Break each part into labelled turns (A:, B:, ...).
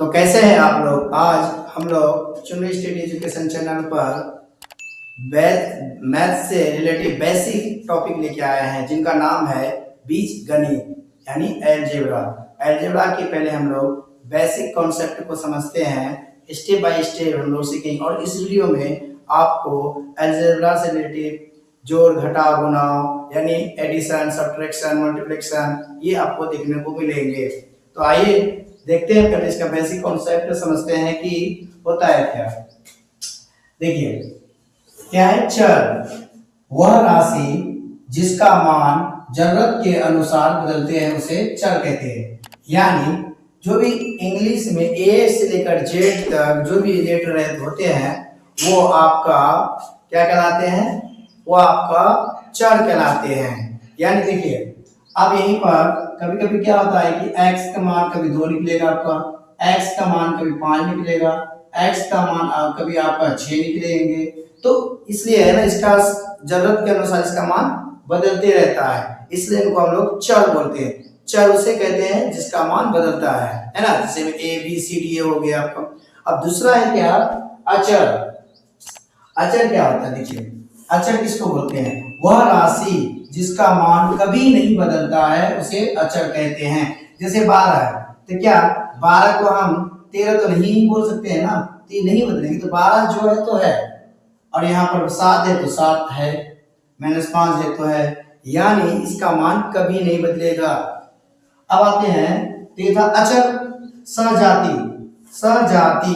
A: तो कैसे हैं आप लोग। आज हम लोग चुनरी स्टेट एजुकेशन चैनल पर मैथ से रिलेटेड बेसिक टॉपिक लेके आए हैं जिनका नाम है बीज गणित यानी अलजेब्रा। अलजेब्रा के पहले हम लोग बेसिक कॉन्सेप्ट को समझते हैं, स्टेप बाय स्टेप हम लोग सीखेंगे। और इस वीडियो में आपको अलजेब्रा से रिलेटेड जोड़ घटाव गुणाव यानी एडिशन सब्ट्रैक्शन मल्टीप्लिकेशन ये आपको देखने को मिलेंगे। तो आइए देखते हैं, पहले इसका बेसिक कॉन्सेप्ट समझते हैं कि होता है क्या। देखिए क्या है, चर वह राशि जिसका मान जरूरत के अनुसार बदलते हैं उसे चर कहते हैं। यानी जो भी इंग्लिश में ए से लेकर जेड तक जो भी लेटर होते हैं वो आपका क्या कहलाते हैं, वो आपका चर कहलाते हैं। यानी देखिए अब यहीं पर कभी कभी क्या होता है कि x का मान कभी 2 निकलेगा, आपका x का मान कभी 5 निकलेगा, x का मान कभी आपका 6 निकलेंगे। तो इसलिए है ना, इसका जरूरत के अनुसार इसका मान बदलते रहता है, इसलिए इनको हम लोग चर बोलते हैं। चर उसे कहते हैं जिसका मान बदलता है ना, जैसे में a b c d हो गया आपका। अब दूसरा है क्या, अचर। अचर क्या होता है, देखिए अचर किसको बोलते हैं, वह राशि जिसका मान कभी नहीं बदलता है उसे अचर कहते हैं। जैसे 12 है तो क्या 12 को हम 13 तो नहीं बोल सकते हैं ना, तो ये नहीं बदलेंगे, तो 12 जो है तो है। और यहाँ पर 7 है तो 7 है, -5 है तो है, यानी इसका मान कभी नहीं बदलेगा। अब आते हैं तो ये था अचर। सजाति। सजाति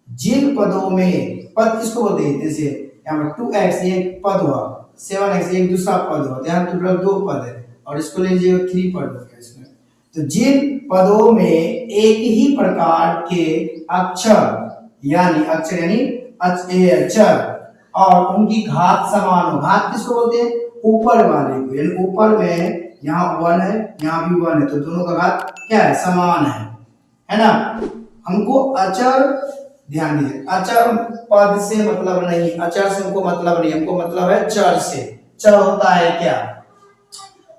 A: जिन पदों में, पद किसको बोलते हैं, जैसे यहाँ पर 2x ये पद हुआ, 7x एक दूसरा पद हुआ, यहाँ टोटल 2 पद है और इसको ले लीजिए 3 पद हो गया इसमें। तो जिन पदों में एक ही प्रकार के अक्षर यानी अक्षर यानी अक्षर और उनकी घात समान हो। घात किसको बोलते हैं, ऊपर वाले को, यानी ऊपर में यहाँ 1 है यहाँ भी 1 है, तो दोनों का घात क्या है, समान है ना। हमको अचर, ध्यान दीजिए, अचर पद से मतलब नहीं, अचर से हमको मतलब नहीं, हमको मतलब है चर से। चर होता है क्या,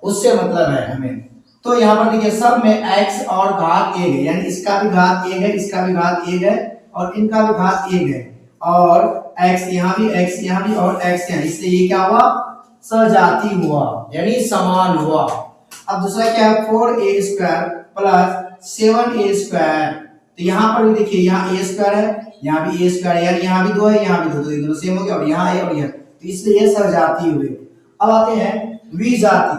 A: उससे मतलब है हमें। तो यहाँ पर देखिए सब में x और घात 1 है, यानी इसका भी घात 1 है, इसका भी घात 1 है और इनका भी घात 1 है, और x यहाँ भी x यहाँ भी और x यहाँ, इसलिए ये क्या हुआ, सजाति हुआ यानी समान हुआ। अब दूसरा क्या है, 4a² प्लस 7a²। तो यहाँ पर भी देखिए यहाँ a² है यहाँ भी a² है, यानी यहाँ भी 2 है यहाँ भी 2, तो दोनों सेम हो गया, और यहाँ है और यहाँ, तो इसलिए ये सजाति हुए। अब आते हैं विजाति।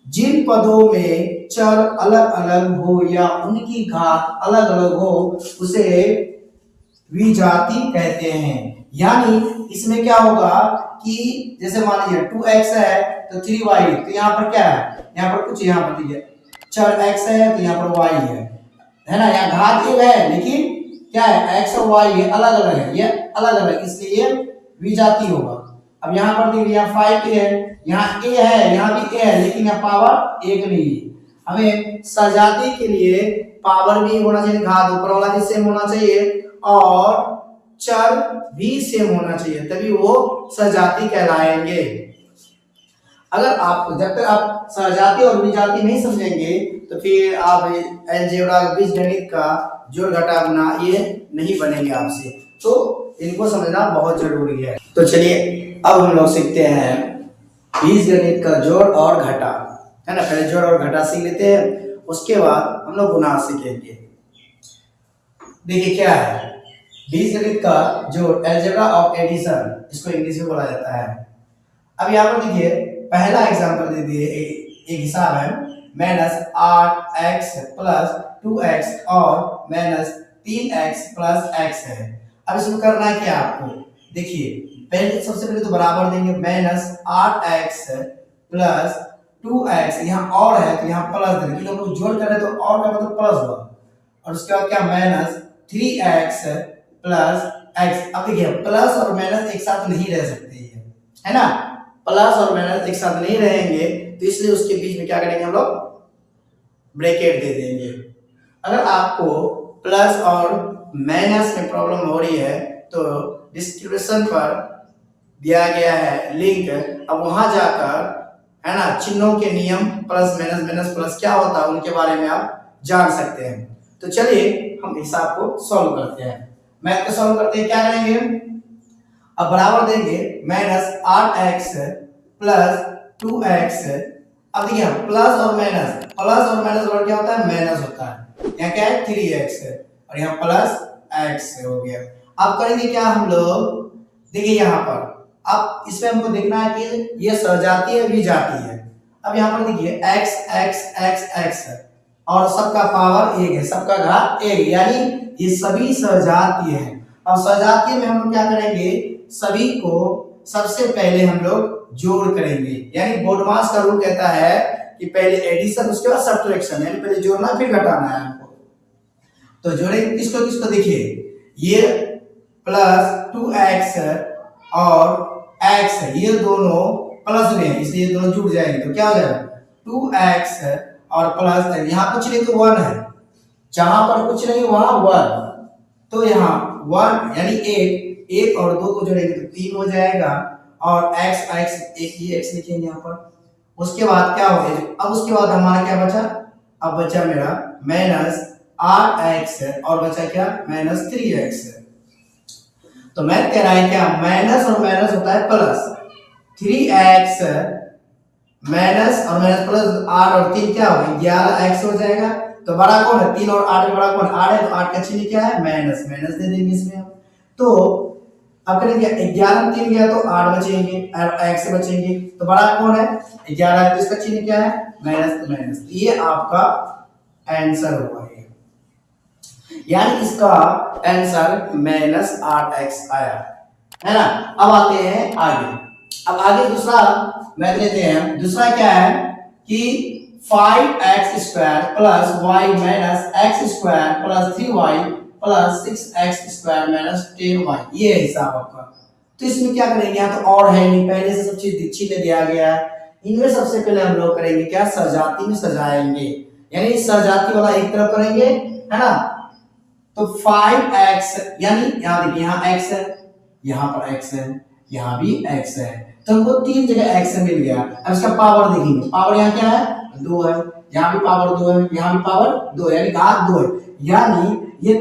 A: जिन पदों में चर अलग अलग हो या उनकी घात अलग अलग हो उसे विजाति कहते हैं। यानी इसमें क्या होगा कि जैसे मान लीजिए 2x है तो 3y, तो यहाँ पर क्या है, यहाँ पर कुछ, यहाँ पर देखिए चर x है तो यहाँ पर y है ना, यहाँ घात 1 है लेकिन क्या है, x और y ये अलग अलग है, ये अलग अलग, इसलिए ये विजाति होगा। अब यहाँ पर देखिए यहाँ 5a है, यहाँ a है यहाँ भी a है, लेकिन यहाँ पावर 1 नहीं है। हमें सजाति के लिए पावर भी होना चाहिए, घात ऊपर वाला भी सेम होना चाहिए और चर भी सेम होना चाहिए, तभी वो सजाति कहलाएंगे। अगर आप जब तक आप सजाति और विजाति नहीं समझेंगे तो फिर आप अलजेब्रा बीजगणित का जोड़ घटाव गुणा ये नहीं बनेंगे आपसे, तो इनको समझना बहुत जरूरी है। तो चलिए अब हम लोग सीखते हैं बीजगणित का जोड़ और घटा, है ना। पहले जोड़ और घटा सीख लेते हैं, उसके बाद हम लोग गुणा सीखेंगे। देखिए क्या है बीजगणित का जोड़, अलजेब्रा ऑफ एडिशन, इसको इंग्लिश में बोला जाता है। अब यहाँ पर देखिए पहला एग्जांपल दे दिए, एक हिसाब है -8x प्लस 2x और -3x प्लस x है। अब इसमें करना है क्या आपको, देखिए पहले सबसे पहले तो बराबर देंगे, -8x प्लस 2x, यहाँ और है तो यहाँ प्लस देंगे, क्योंकि हम लोग जोड़ कर रहे तो और का मतलब प्लस हुआ, और उसके बाद क्या -3x प्लस x। अब देखिए प्लस और माइनस एक साथ नहीं रह सकते है ना, प्लस और माइनस एक साथ नहीं रहेंगे, तो इसलिए उसके बीच में क्या करेंगे हम लोग, ब्रैकेट दे देंगे। अगर आपको प्लस और माइनस में प्रॉब्लम हो रही है तो डिस्क्रिप्शन पर दिया गया है लिंक, अब वहां जाकर है ना चिन्हों के नियम, प्लस माइनस माइनस प्लस क्या होता है उनके बारे में आप जान सकते हैं। तो चलिए हम हिसाब को सॉल्व करते हैं। मैथ को सॉल्व करते हैं, क्या करेंगे, अब बराबर देंगे -8x प्लस 2x। अब देखिए प्लस और माइनस और क्या होता है, माइनस होता है। यहाँ क्या है 3x और यहाँ प्लस x हो गया। अब करेंगे क्या हम लोग, देखिए यहाँ पर अब इसमें हमको देखना है कि ये सजाती है भी जाती है। अब यहाँ पर देखिए x x x x और सबका पावर एक है, सबका घात एक, यानी ये सभी सजातीय हैं। अब सजातीय में हम लोग क्या करेंगे, सभी को सबसे पहले हम लोग जोड़ करेंगे, यानी बोडमास का रूल कहता है कि पहले एडिशन उसके बाद सब्ट्रैक्शन, यानी पहले जोड़ना फिर घटाना है हमको। तो जोड़ेंगे किसको किसको, देखिए ये प्लस 2x और x ये दोनों प्लस में है, इसलिए दोनों जुड़ जाएंगे। तो क्या हो जाएगा 2x और प्लस यहाँ कुछ नहीं तो 1 है, जहां पर कुछ नहीं वहां 1, तो यहाँ 1 यानी 1 और 2 को जोड़ेंगे तो 3 हो जाएगा और x एक ही x लिखेंगे यहाँ पर। उसके बाद क्या हो गया, अब उसके बाद हमारा क्या बचा, अब बचा मेरा -8x और बचा क्या -3x। तो मैं कह रहा है क्या, माइनस और माइनस होता है प्लस, 3x माइनस और माइनस प्लस 8 और 3 क्या होगा 11x हो जाएगा। तो बड़ा कौन है, 3 और 8 में बड़ा कौन 8 है, तो 8 का चिन्ह क्या है माइनस, माइनस दे देंगे इसमें हम। तो अब करेंगे 11 में 3 गया तो 8 बचेंगे और x से बचेंगे, तो बड़ा कौन है 11 है, तो इसका चिन्ह क्या है माइनस, तो माइनस। ये आपका आंसर होगा, यानी इसका आंसर -8x आया है ना। अब आते हैं आगे, अब आगे दूसरा मैथ लेते हैं। दूसरा क्या है कि 5x square plus y minus x square plus 3y plus 6x square minus 10y, ये है हिसाब आपका। तो इसमें क्या करेंगे, यहाँ तो और है नहीं, पहले से सब चीज चिन्ह दिया गया है। इनमें सबसे पहले हम लोग करेंगे क्या, सजाती में सजाएंगे, यानी सजाती वाला एक तरफ करेंगे है ना। तो 5x यानी यहाँ देखिए यहाँ x है, यहाँ पर x है, यहाँ भी x है, तो हमको 3 जगह x मिल गया। अब इसका पावर देखेंगे, पावर यहाँ क्या है 2 है, यहाँ भी पावर 2 है, यहाँ भी पावर 2 है, यानी घात 2 है, यानी ये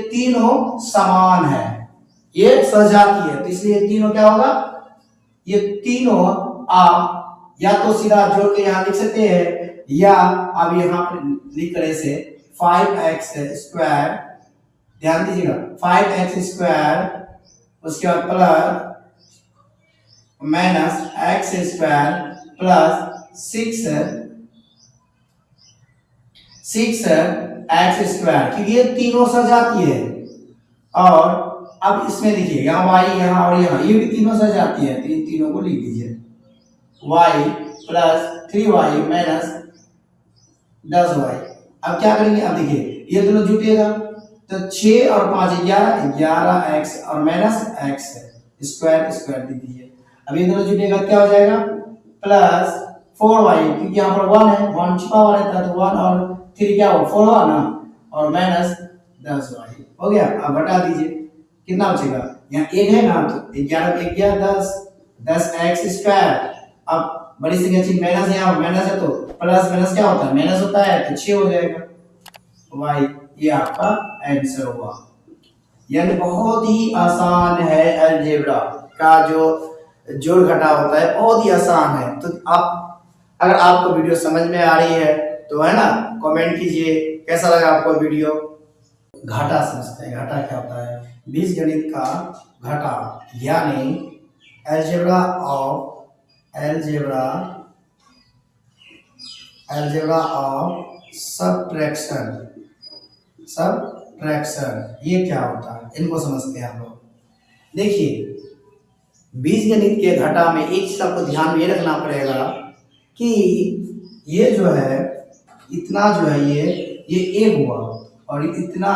A: तीनों समान है, ये सजाती है, तो इसलिए तीनों क्या होगा, ये तीनों आप या तो सीधा जोड़ के यहाँ लिख सकते हैं, या अब यहाँ पर लिख कर ऐसे 5x स्क्वायर, ध्यान दीजिएगा 5x स्क्वायर उसके बाद plus minus x square plus 6x square, क्योंकि ये तीनों सजाती है। और अब इसमें देखिए यहाँ y यहाँ और यहाँ ये भी तीनों सजाती है, तो इन तीनों को लिख दीजिए y plus 3y minus 10y। अब क्या करेंगे, अब देखिए ये दोनों जुटेगा तो 6 और 5 11x और माइनस x स्क्वायर स्क्वायर दे दीजिए। अब ये दोनों जुटेगा क्या हो जाएगा प्लस 4y, क्योंकि यहाँ पर 1 है, 1 छिपा हुआ रहता है, तो 1 और 3 क्या हो 4 हुआ ना, और माइनस 10y हो गया। अब घटा दीजिए कितना बचेगा, यहाँ 1 है ना, तो 11 1 गया 10, 10x स्क्वायर। अब बड़ी संख्या चिन्ह माइनस, यहाँ माइनस है तो प्लस माइनस क्या होता है माइनस होता है, तो 6 हो जाएगा y, ये आपका आंसर होगा। यानी बहुत ही आसान है, अलजेब्रा का जो जोड़ घटा होता है बहुत ही आसान है। तो आप अगर आपको वीडियो समझ में आ रही है तो है ना कमेंट कीजिए कैसा लगा आपको वीडियो। घाटा समझते हैं, घाटा क्या होता है, बीजगणित का घटा, यानी अलजेब्रा ऑफ सब्ट्रैक्शन, ये क्या होता है इनको समझते हैं हम लोग। देखिए बीजगणित के घटा में एक चीज आपको ध्यान में रखना पड़ेगा कि ये जो है इतना जो है ये एक हुआ और इतना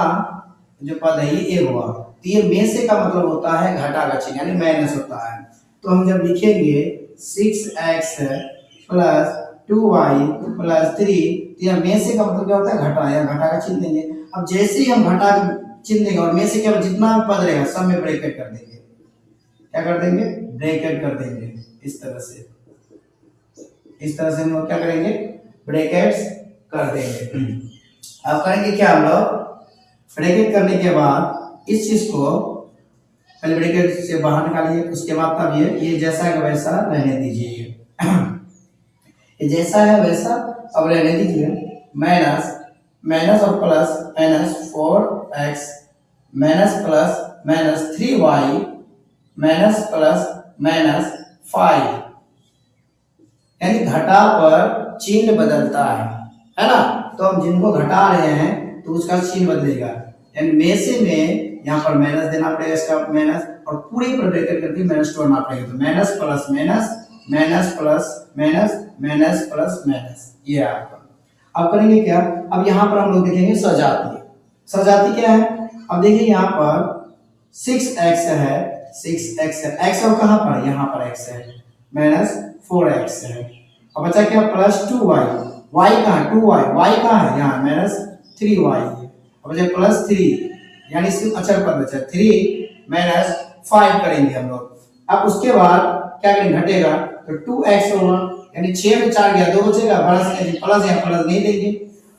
A: जो पद है ये एक हुआ, तो ये में से का मतलब होता है घटा का चिन्ह, यानी माइनस होता है। तो हम जब लिखेंगे 6x प्लस 2y प्लस 3, तो यह में से का मतलब क्या होता है घटा, या घटा का चिन्ह देंगे। अब जैसे ही हम घटा का चिन्ह देंगे और में से क्या जितना भी पद रहेगा सब में ब्रैकेट कर देंगे, क्या कर देंगे ब्रैकेट कर देंगे। इस तरह से हम लोग क्या करेंगे ब्रैकेट्स कर देंगे। अब करेंगे क्या हम लोग, ब्रैकेट करने के बाद इस चीज को पहले ब्रैकेट से बाहर निकालिए, उसके बाद तब ये जैसा है वैसा रहने दीजिए। ये जैसा है वैसा अब रहने दीजिए। माइनस माइनस और plus minus 4x minus plus minus 3y minus plus minus 5, यानी घटा पर चिन्ह बदलता है ना। तो हम जिनको घटा रहे हैं तो उसका चिन्ह बदलेगा, यानी में से में यहाँ पर माइनस देना पड़ेगा, इसका माइनस, और पूरे पर ब्रैकेट करके माइनस तोड़ना पड़ेगा। तो minus plus minus minus plus minus minus plus minus, ये आपका। अब करेंगे क्या, अब यहाँ पर हम लोग देखेंगे सजाती। सजाती क्या है, अब देखिए यहाँ पर 6x है, 6x है, x और कहाँ पर, यहाँ पर x है, माइनस 4x है। अब बचा क्या, प्लस 2y, y कहाँ, 2y, y कहाँ है, यहाँ माइनस 3y है। अब बचा प्लस 3, यानी सिर्फ अचर पद बचा 3 माइनस 5 करेंगे हम लोग। अब उसके बाद क्या करेंगे, घटेगा तो 2x होगा, यानी 6 में 4 गया 2 बचेगा, प्लस या प्लस नहीं देंगे।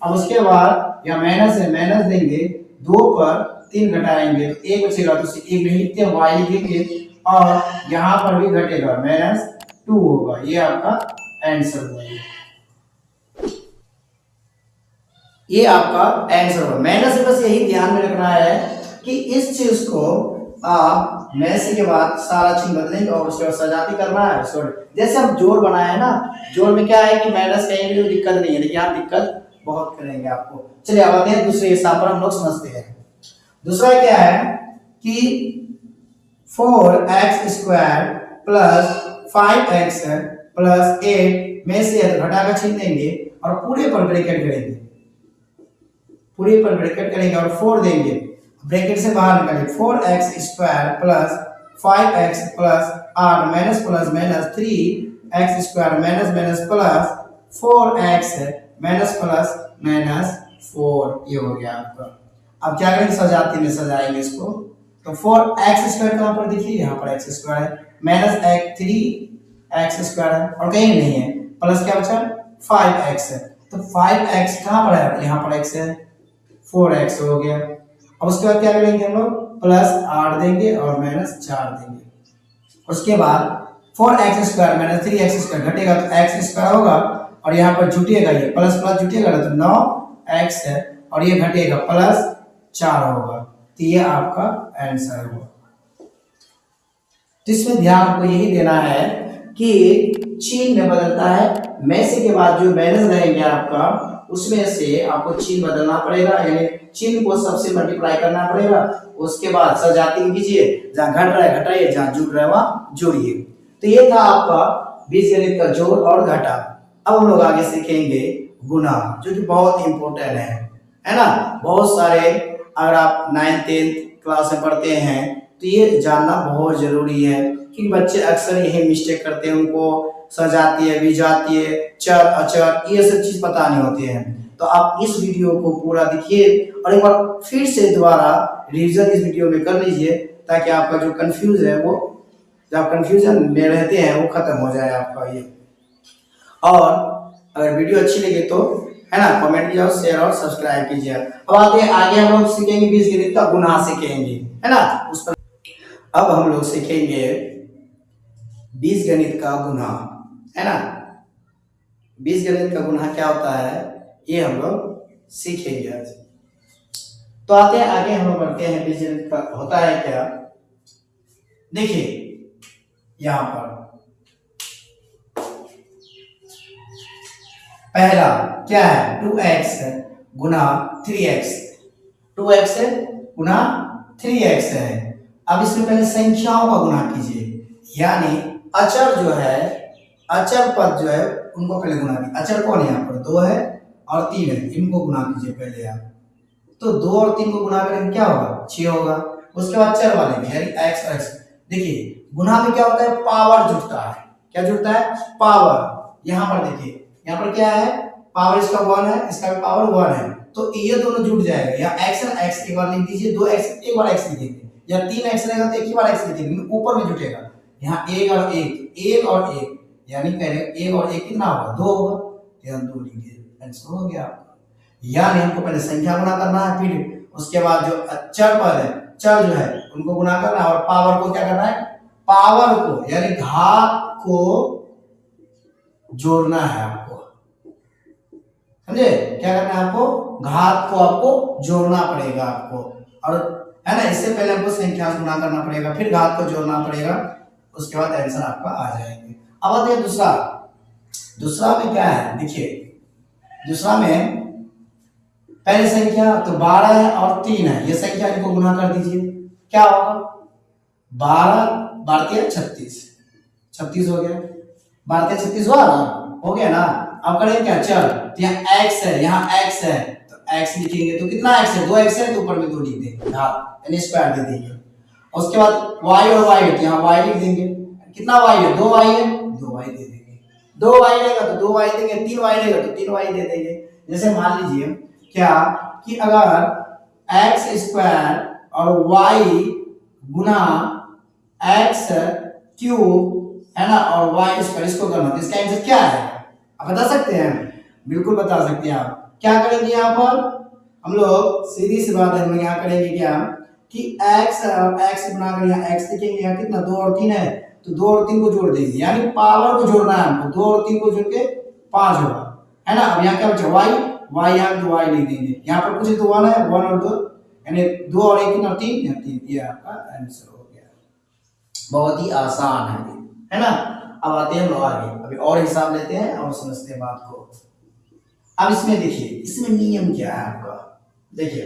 A: अब उसके बाद यहाँ माइनस है, माइनस देंगे, 2 पर 3 घटाएंगे तो 1 बचेगा, तो 1 नहीं लिखते y लिखेंगे, और यहाँ पर भी घटेगा माइनस 2 होगा। ये आपका आंसर हुआ, ये आपका आंसर होगा। मैंने से बस यही ध्यान में रखना है कि इस चीज को आप मैसे के बाद सारा चीज बदलेंगे और उसके बाद सजाती करना है। जैसे हम जोड़ बनाए हैं ना, जोड़ में क्या है कि माइनस कहेंगे तो दिक्कत नहीं है, लेकिन यहाँ दिक्कत बहुत करेंगे आपको। चलिए अब आते हैं दूसरे हिसाब पर, हम लोग समझते हैं। दूसरा क्या है कि 4x square plus 5x plus 8 में से घटा कर छीन देंगे और पूरे पर ब्रैकेट करेंगे, पूरे पर ब्रैकेट करेंगे और 4 देंगे, ब्रैकेट से बाहर निकालिए। 4x square plus 5x plus 8 minus plus minus 3x square minus minus plus 4x minus plus minus 4, ये हो गया आपका। अब क्या करेंगे, सजाती में सजाएंगे इसको। तो 4x स्क्वायर कहाँ पर देखिए, यहाँ पर x स्क्वायर है, माइनस 3x स्क्वायर है और कहीं नहीं है, प्लस क्या बचा 5x है, तो 5x कहाँ पर है, यहाँ पर x है, 4x हो गया। अब उसके बाद क्या करेंगे हम लोग, प्लस 8 देंगे और माइनस 4 देंगे। उसके बाद 4x square minus 3x square घटेगा तो x स्क्वायर होगा, और यहाँ पर जुटेगा, ये प्लस प्लस जुटेगा तो 9x है, और ये घटेगा प्लस 4 होगा। तो ये आपका आंसर होगा। तो इसमें ध्यान आपको यही देना है कि चिन्ह बदलता है, में से के बाद जो माइनस रहेंगे आपका, उसमें से आपको चिन्ह बदलना पड़ेगा, यानी चिन्ह को सबसे मल्टीप्लाई करना पड़ेगा। उसके बाद सजाती कीजिए, जहाँ घट रहा है घटाइए, जहाँ जुड़ रहा है वहां जोड़िए। तो ये था आपका बीजगणित का जोड़ और घटा। अब हम लोग आगे सीखेंगे गुना, जो कि बहुत इंपॉर्टेंट है ना। बहुत सारे अगर आप 9th 10th क्लास में पढ़ते हैं तो ये जानना बहुत जरूरी है, क्योंकि बच्चे अक्सर यही मिस्टेक करते हैं, उनको सजाती है, विजाती है, चर अचर ये सब चीज पता नहीं होती है। तो आप इस वीडियो को पूरा देखिए और एक बार फिर से दोबारा रिवीजन इस वीडियो में कर लीजिए, ताकि आपका जो कंफ्यूज है वो, जब कंफ्यूजन में रहते हैं वो खत्म हो जाए आपका ये। और अगर वीडियो अच्छी लगे तो है ना, कमेंट कीजिए, शेयर और सब्सक्राइब कीजिए। अब आगे हम लोग सीखेंगे बीजगणित का गुना सीखेंगे, है ना। उस पर अब हम लोग सीखेंगे बीजगणित का गुना, है ना। बीजगणित का गुना क्या होता है ये हम लोग सीखेंगे आज। तो आते हैं आगे, हम लोग बढ़ते हैं बीजगणित का होता है क्या। देखिए यहां पर पहला क्या है, 2x गुना 3x, 2x गुना 3x है। अब इसमें पहले संख्याओं का गुना कीजिए, यानी अचर जो है, अचर पद जो है उनको पहले गुना कीजिए। अचर कौन है, यहाँ पर 2 है और 3 है, इनको गुना कीजिए पहले आप। तो 2 और 3 को गुना करेंगे क्या होगा, 6 होगा। उसके बाद चर वाले में यानी x और x। देखिए गुना में क्या होता है, पावर जुड़ता है। क्या जुड़ता है, पावर। यहाँ पर देखिए, यहाँ पर क्या है, पावर इसका 1 है, इसका भी पावर 1 है, तो ये दोनों जुड़ जाएगा। यहाँ x और x एक बार लिख दीजिए, 2x एक बार x लिखेंगे, या 3x रहेगा तो एक ही बार x लिखेंगे, ऊपर में जुटेगा। यहाँ 1 और 1 और 1, यानी कह रहे 1 और 1 कितना होगा, 2 होगा, यहाँ 2 लिखिए, आंसर हो गया। यानी हमको पहले संख्या गुना करना है, फिर उसके बाद जो चर पद है, चर जो है उनको गुना करना है, और पावर को क्या करना है, पावर को यानी घात को जोड़ना है आपको। समझे, क्या करना है आपको, घात को आपको जोड़ना पड़ेगा आपको, और है ना, इससे पहले हमको संख्या से गुना करना पड़ेगा, फिर घात को जोड़ना पड़ेगा, उसके बाद आंसर आपका आ जाएंगे। अब आते हैं दूसरा। दूसरा में क्या है, देखिए दूसरा में पहली संख्या तो 12 है और 3 है, ये संख्या इनको गुना कर दीजिए, क्या होगा, 12 12 36, 36 हो गया, 12 36 हुआ ना, हो गया ना। अब करें क्या, चल तो यहाँ x है, यहाँ x है तो x लिखेंगे, तो कितना x है, 2x है, तो ऊपर में 2 लिख देंगे, यानी स्क्वायर दे देंगे। उसके बाद y और y है तो यहाँ y लिख देंगे, कितना y है, 2y है, 2y दे देंगे, 2y लेगा तो 2y देंगे, 3y लेगा तो 3y दे देंगे। जैसे मान लीजिए क्या कि अगर x स्क्वायर और y गुना x क्यूब है ना और y स्क्वायर, इसको करना, तो इसका आंसर क्या है, आप बता सकते हैं, बिल्कुल बता सकते हैं। आप क्या करेंगे, यहाँ पर हम लोग सीधी सी बात है, हम लोग यहाँ करेंगे क्या कि x और x गुना कर यहाँ x लिखेंगे, यहाँ कितना 2 और 3 है, तो 2 और 3 को जोड़ देंगे, यानी पावर को जोड़ना है हमको, 2 और 3 को जोड़ के 5 होगा, है ना। अब यहाँ क्या बचा, y यहाँ 2 y लिख देंगे, यहाँ पर कुछ तो 1 है, 1 और 2 यानी 2 और 1 कितना 3, 3, ये आपका आंसर हो गया। बहुत ही आसान है ना। अब आते हैं लोग आगे, अभी और हिसाब लेते हैं और समझते हैं बात को। अब इसमें देखिए, इसमें नियम क्या है आपका, देखिए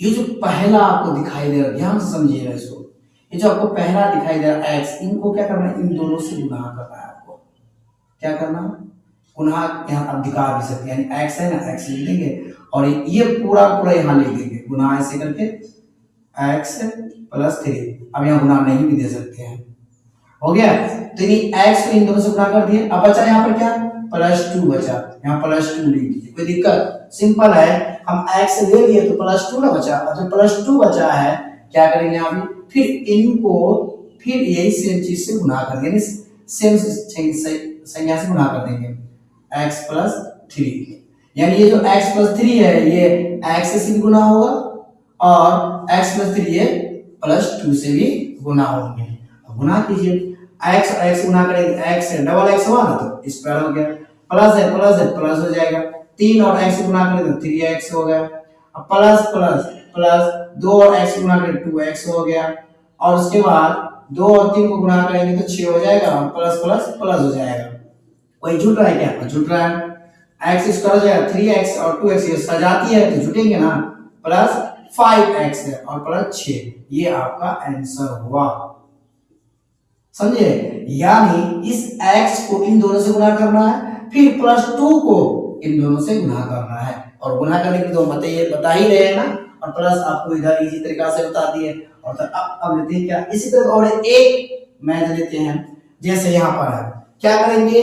A: ये जो पहला आपको दिखाई दे रहा है, ध्यान से समझिएगा इसको, ये जो आपको पहला दिखाई दे रहा है x, इनको क्या करना है, इन दोनों से गुना करना है आपको, क्या करना है, गुना, यहाँ आप दिखा भी सकते हैं, यानी x है ना, x लिख देंगे और ये पूरा पूरा यहाँ लिख देंगे, गुना ऐसे करके x प्लस 3, अब यहाँ गुना नहीं भी दे सकते हैं, हो गया। तो ये x को इन दोनों से गुना कर दिए, अब बचा यहाँ पर क्या, +2 बचा, यहाँ +2 लिख दीजिए, कोई दिक्कत, सिंपल है, हम x ले लिए तो +2 ना बचा, अब जो +2 बचा है क्या करेंगे यहाँ भी, फिर इनको फिर यही सेम चीज से गुना कर देंगे, सेम संख्या से गुना कर देंगे, x + 3, यानी ये जो x + 3 है ये x से भी गुना होगा और x + 3 ये +2 से भी गुना होंगे। गुना कीजिए, x और x गुना करेंगे, x से डबल x हुआ ना तो स्क्वायर हो गया, प्लस है प्लस हो जाएगा, 3 और x गुना करें तो 3x हो गया, अब प्लस प्लस प्लस 2 और x गुना करें 2x हो गया, और उसके बाद 2 और 3 को गुना करेंगे तो 6 हो जाएगा, प्लस प्लस प्लस हो जाएगा। वही जुट रहा है क्या, जुट रहा है, x स्क्वायर हो जाएगा 3x और 2x, ये सजाती है तो जुटेंगे ना, प्लस 5x है और प्लस 6, ये आपका आंसर हुआ, समझे। यानी इस x को इन दोनों से गुना करना है, फिर +2 को इन दोनों से गुना करना है, और गुना करने के तो बता ही रहे हैं ना, और प्लस आपको इधर इजी तरीका से बता दिए। और अब लेते हैं क्या, इसी तरह और एक मैथ लेते हैं, जैसे यहाँ पर है, क्या करेंगे,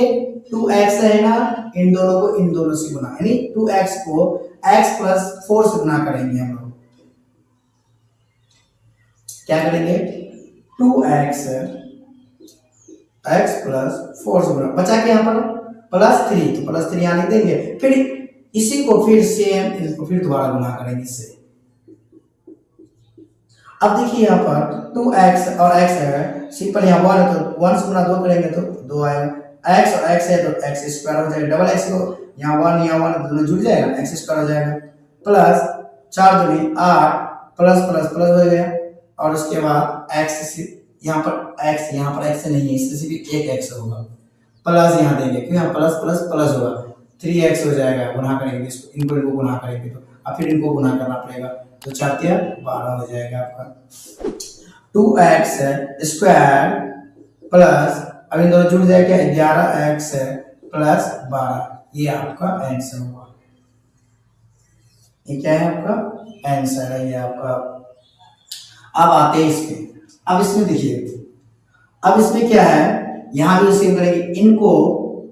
A: 2x है ना, इन दोनों को इन दोनों से गुना, यानी 2x को x + 4 से गुना करेंगे हम लोग, क्या करेंगे, 2x x + 4 से गुना, बचा के यहाँ पर +3, तो +3 यहाँ लिख देंगे, फिर इसी को फिर सेम इसको फिर दोबारा गुना करेंगे इससे। अब देखिए यहाँ पर 2x और x है, सिंपल यहाँ 1 है तो 1 से गुना 2 करेंगे तो 2 आएगा, x और x है तो x स्क्वायर हो जाएगा, डबल x को यहाँ 1 दोनों जुड़ जाएगा, x स्क्वायर हो जाएगा, प्लस 4 दूनी 8 प्लस प्लस प्लस हो गया, और उसके बाद x यहाँ पर x नहीं है, इससे सिर्फ एक x होगा, प्लस यहाँ देंगे क्योंकि यहाँ प्लस प्लस प्लस होगा, 3x हो जाएगा, गुना करेंगे इसको, इनको गुना करेंगे तो अब फिर इनको गुना करना पड़ेगा, तो 4 × 12 हो जाएगा आपका 2x स्क्वायर प्लस, अब इन दोनों जुड़ जाएगा 11x + 12, ये आपका आंसर होगा, ये क्या है आपका आंसर है, ये आपका। अब आते हैं इसमें, अब इसमें देखिए, अब इसमें क्या है, यहां भी सेम करेंगे, इनको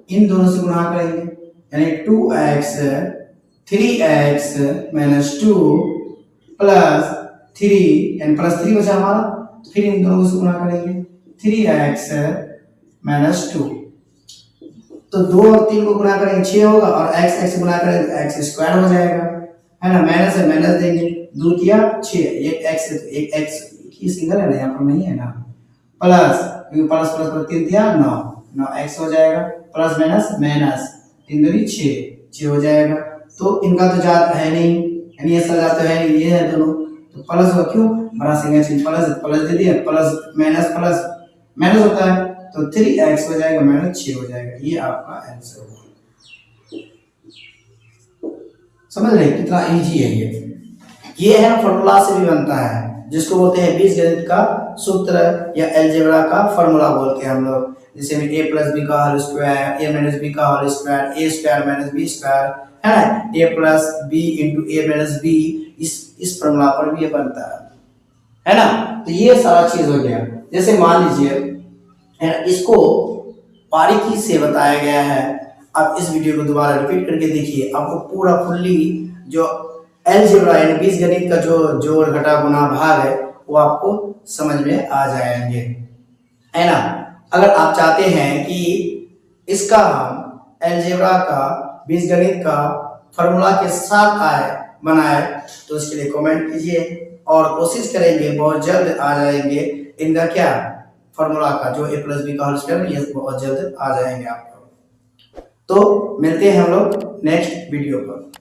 A: इन दोनों से गुना करेंगे, यानी 2x 3x - 2 + 3 यानी +3 बचा हमारा, तो फिर इन दोनों से गुना करेंगे, 3x - 2 तो 2 और 3 को गुणा करेंगे 6 होगा, और x x से गुणा करेंगे तो x स्क्वायर हो जाएगा, है ना। माइनस है माइनस देंगे, 2 किया 6, एक x है तो एक x ही सिंगल है ना, यहाँ पर नहीं है ना, प्लस क्योंकि प्लस प्लस पर 3 दिया 9, 9x हो जाएगा, प्लस माइनस माइनस 3 दूनी 6 हो जाएगा। तो इनका तो जात है नहीं, यानी ये सब जात तो है नहीं, ये है दोनों, तो प्लस होगा, क्यों बड़ा सिंगल चीज प्लस प्लस दे दिया, प्लस प्लस माइनस होता है तो 3x हो जाएगा माइनस 6 हो जाएगा। ये आपका आंसर होगा। समझ रहे कितना इजी है ये है ना, फॉर्मूला से भी बनता है, जिसको बोलते हैं बीजगणित का सूत्र या अलजेब्रा का फॉर्मूला बोलते हैं हम लोग। जैसे में a प्लस बी का whole square, a minus B का whole square, a square minus B square, है ना, a plus B into a minus B, इस फॉर्मूला पर भी ये बनता है ना। तो ये सारा चीज हो गया। जैसे मान लीजिए है ना, इसको बारीकी से बताया गया है। अब इस वीडियो को दोबारा रिपीट करके देखिए, आपको पूरा फुल्ली जो अलजेब्रा यानी बीजगणित का जो जोड़ घटा गुणा भाग है वो आपको समझ में आ जाएंगे, है ना। अगर आप चाहते हैं कि इसका हम अलजेब्रा का बीजगणित का फॉर्मूला के साथ बनाए तो उसके लिए कमेंट कीजिए, और कोशिश करेंगे बहुत जल्द आ जाएंगे इनका क्या फॉर्मूला का, जो a प्लस बी का होल स्क्वायर, ये बहुत जल्द आ जाएंगे आपको। तो मिलते हैं हम लोग नेक्स्ट वीडियो पर।